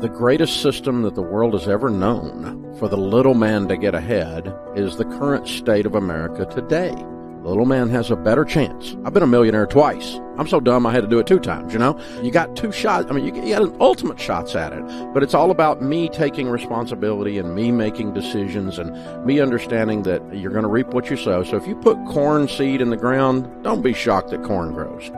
The greatest system that the world has ever known for the little man to get ahead is the current state of America today. The little man has a better chance. I've been a millionaire twice. I'm so dumb I had to do it 2 times, You got 2 shots. I mean, you got an ultimate shots at it. But it's all about me taking responsibility and me making decisions and me understanding that you're going to reap what you sow. So if you put corn seed in the ground, don't be shocked that corn grows.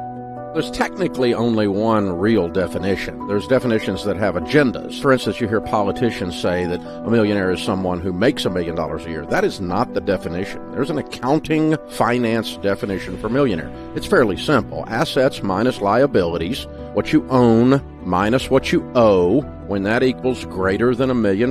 There's technically only one real definition. There's definitions that have agendas. For instance, you hear politicians say that a millionaire is someone who makes $1 million a year. That is not the definition. There's an accounting finance definition for millionaire. It's fairly simple. Assets minus liabilities, what you own minus what you owe. When that equals greater than $1 million,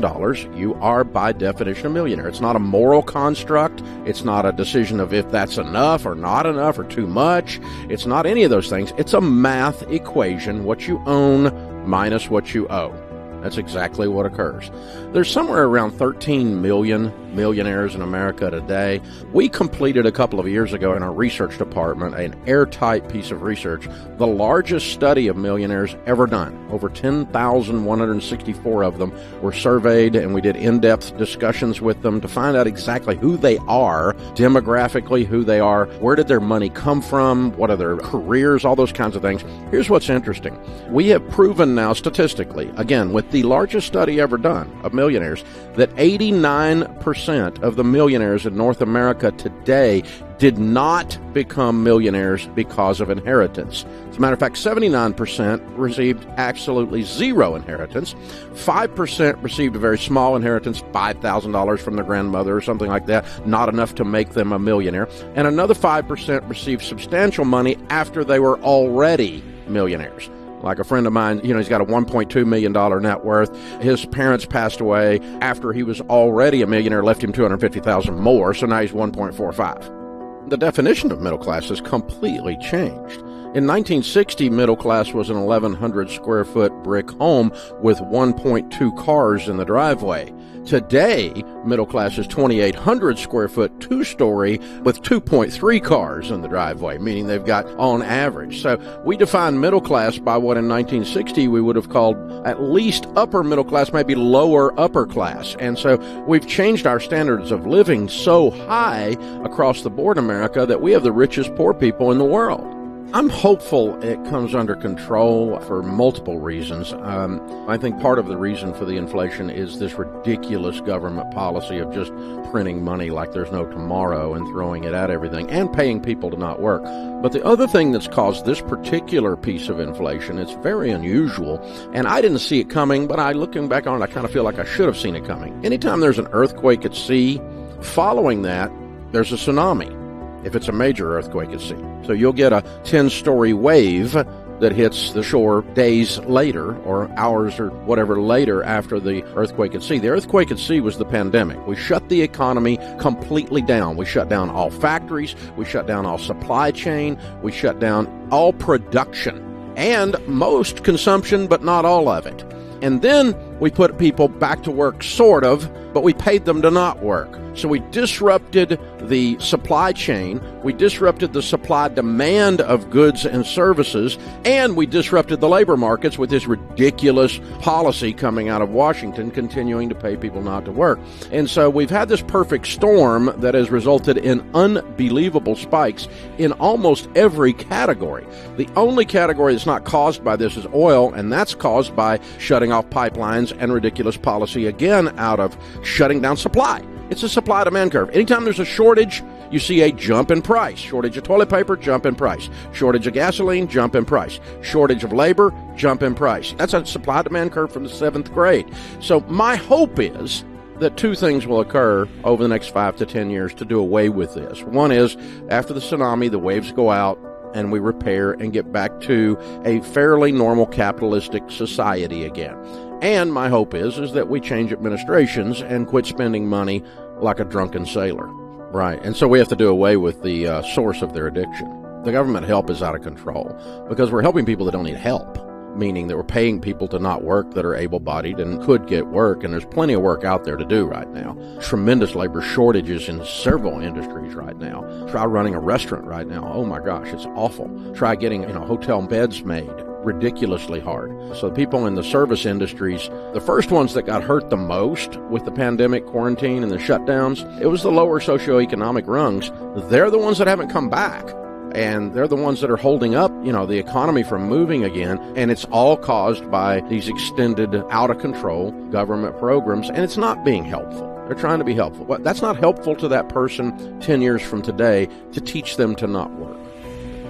you are by definition a millionaire. It's not a moral construct. It's not a decision of if that's enough or not enough or too much. It's not any of those things. It's a math equation, what you own minus what you owe. That's exactly what occurs. There's somewhere around 13 million millionaires in America today. We completed a couple of years ago in our research department an airtight piece of research, the largest study of millionaires ever done. Over 10,164 of them were surveyed, and we did in-depth discussions with them to find out exactly who they are, demographically who they are, where did their money come from, what are their careers, all those kinds of things. Here's what's interesting. We have proven now statistically, again, with the largest study ever done of millionaires, that 89% of the millionaires in North America today did not become millionaires because of inheritance. As a matter of fact, 79% received absolutely zero inheritance. 5% received a very small inheritance, $5,000 from their grandmother or something like that, not enough to make them a millionaire. And another 5% received substantial money after they were already millionaires. Like a friend of mine, he's got a $1.2 million net worth. His parents passed away after he was already a millionaire, left him $250,000 more, so now he's 1.45. The definition of middle class has completely changed. In 1960, middle class was an 1,100 square foot brick home with 1.2 cars in the driveway. Today, middle class is 2,800 square foot, 2-story with 2.3 cars in the driveway, meaning they've got on average. So we define middle class by what in 1960 we would have called at least upper middle class, maybe lower upper class. And so we've changed our standards of living so high across the board in America that we have the richest poor people in the world. I'm hopeful it comes under control for multiple reasons. I think part of the reason for the inflation is this ridiculous government policy of just printing money like there's no tomorrow and throwing it at everything and paying people to not work. But the other thing that's caused this particular piece of inflation, it's very unusual, and I didn't see it coming, but looking back on it, I kind of feel like I should have seen it coming. Anytime there's an earthquake at sea, following that, there's a tsunami. If it's a major earthquake at sea. So you'll get a 10-story wave that hits the shore days later or hours or whatever later after the earthquake at sea. The earthquake at sea was the pandemic. We shut the economy completely down. We shut down all factories. We shut down all supply chain. We shut down all production and most consumption, but not all of it. And then we put people back to work, sort of, but we paid them to not work. So we disrupted the supply chain, we disrupted the supply-demand of goods and services, and we disrupted the labor markets with this ridiculous policy coming out of Washington, continuing to pay people not to work. And so we've had this perfect storm that has resulted in unbelievable spikes in almost every category. The only category that's not caused by this is oil, and that's caused by shutting off pipelines and ridiculous policy, again, out of shutting down supply. It's a supply-demand curve. Anytime there's a shortage, you see a jump in price. Shortage of toilet paper, jump in price. Shortage of gasoline, jump in price. Shortage of labor, jump in price. That's a supply-demand curve from the 7th grade. So my hope is that 2 things will occur over the next 5 to 10 years to do away with this. One is, after the tsunami, the waves go out, and we repair and get back to a fairly normal capitalistic society again. And my hope is that we change administrations and quit spending money like a drunken sailor. Right. And so we have to do away with the source of their addiction. The government help is out of control because we're helping people that don't need help, meaning that we're paying people to not work that are able-bodied and could get work, and there's plenty of work out there to do right now. Tremendous labor shortages in several industries right now. Try running a restaurant right now. Oh my gosh, it's awful. Try getting hotel beds made. ridiculously hard. So the people in the service industries, the first ones that got hurt the most with the pandemic, quarantine, and the shutdowns, it was the lower socioeconomic rungs. They're the ones that haven't come back. And they're the ones that are holding up, the economy from moving again. And it's all caused by these extended, out-of-control government programs. And it's not being helpful. They're trying to be helpful. But that's not helpful to that person 10 years from today to teach them to not work.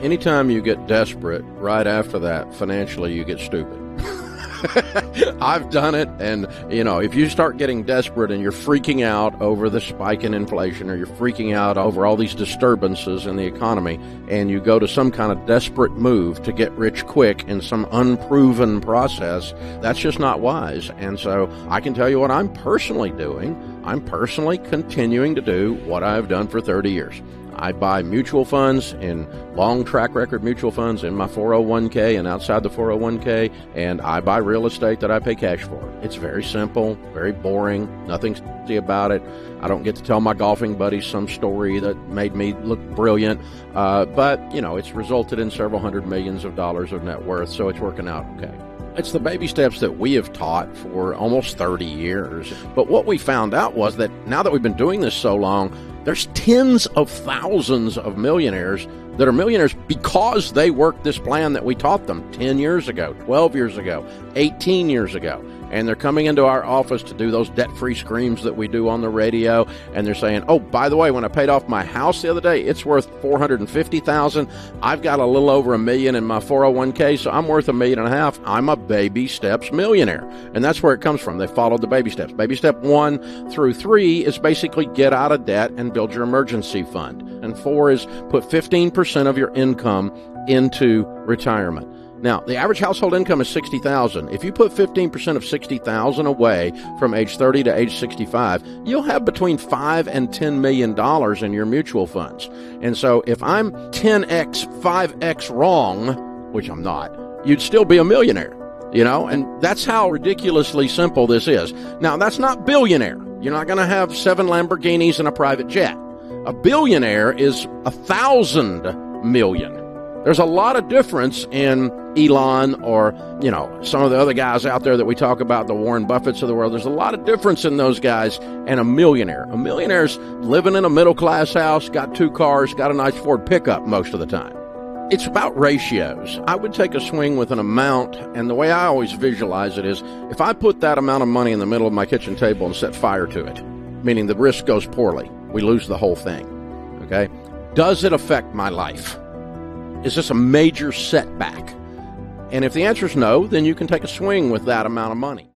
Anytime you get desperate, right after that, financially, you get stupid. I've done it, and, if you start getting desperate and you're freaking out over the spike in inflation, or you're freaking out over all these disturbances in the economy, and you go to some kind of desperate move to get rich quick in some unproven process, that's just not wise. And so I can tell you what I'm personally doing. I'm personally continuing to do what I've done for 30 years. I buy mutual funds and long track record mutual funds in my 401k and outside the 401k, and I buy real estate that I pay cash for. It's very simple, very boring, nothing sexy about it. I don't get to tell my golfing buddies some story that made me look brilliant, but it's resulted in several hundred millions of dollars of net worth, so it's working out okay. It's the baby steps that we have taught for almost 30 years. But what we found out was that now that we've been doing this so long, there's tens of thousands of millionaires that are millionaires because they worked this plan that we taught them 10 years ago, 12 years ago, 18 years ago. And they're coming into our office to do those debt-free screams that we do on the radio. And they're saying, oh, by the way, when I paid off my house the other day, it's worth $450,000. I've got a little over $1 million in my 401k, so I'm worth $1.5 million. I'm a baby steps millionaire. And that's where it comes from. They followed the baby steps. Baby step 1 through 3 is basically get out of debt and build your emergency fund. And 4 is put 15% of your income into retirement. Now, the average household income is $60,000. If you put 15% of $60,000 away from age 30 to age 65, you'll have between $5 and $10 million in your mutual funds. And so if I'm 10x, 5x wrong, which I'm not, you'd still be a millionaire, and that's how ridiculously simple this is. Now, that's not billionaire. You're not going to have 7 Lamborghinis and a private jet. A billionaire is 1,000 million. There's a lot of difference in Elon or, some of the other guys out there that we talk about, the Warren Buffetts of the world. There's a lot of difference in those guys and a millionaire. A millionaire's living in a middle-class house, got 2 cars, got a nice Ford pickup most of the time. It's about ratios. I would take a swing with an amount, and the way I always visualize it is if I put that amount of money in the middle of my kitchen table and set fire to it, meaning the risk goes poorly, we lose the whole thing, okay? Does it affect my life? Is this a major setback? And if the answer is no, then you can take a swing with that amount of money.